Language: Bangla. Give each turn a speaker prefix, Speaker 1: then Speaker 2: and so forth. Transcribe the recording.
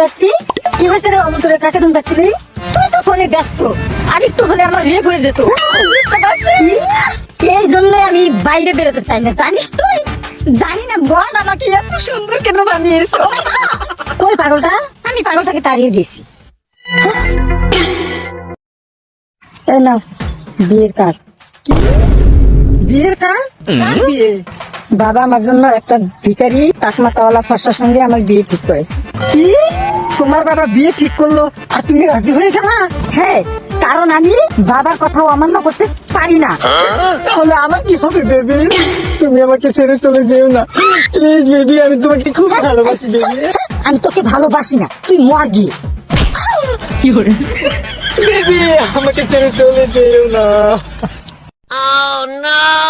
Speaker 1: ব্যস্তি? কি হয়েছে রে অমন করে কাকে তুমি ডাকছিলি? তুই তো ফোনে ব্যস্ত, আর একটু হলে আমার রেপ হয়ে যেত। বুঝতে পারছিস? এই জন্য আমি বাইরে বেরোতে চাই না, জানিস তুই? জানি না গড আমাকে এত সুন্দর কেন বানিয়েছো। কই পাগলটা? আমি পাগলটাকে তাড়িয়ে দিয়েছি। এই নাও বিয়ের কার্ড।
Speaker 2: বিয়ের কার? কার বিয়ে?
Speaker 1: বাবা আমার জন্য একটা ভিখারি টাকমাতাওয়ালা ফর্সার সঙ্গে আমার বিয়ে ঠিক করেছে।
Speaker 2: কি? তোমার বাবা বিয়ে ঠিক করলো আর তুমি রাজি হয়ে গেলা?
Speaker 1: হ্যাঁ, কারণ আমি বাবার কথা অমান্য করতে পারি না।
Speaker 2: তাহলে আমার কি হবে বেবি? তুমি আমাকে ছেড়ে চলে যেও না প্লিজ বেবি, আমি তোমাকে খুব ভালোবাসি বেবি।
Speaker 1: আমি তোকে ভালোবাসি না, তুই মর গিয়ে।
Speaker 2: বেবি আমাকে ছেড়ে চলে যেও না।
Speaker 3: Oh no!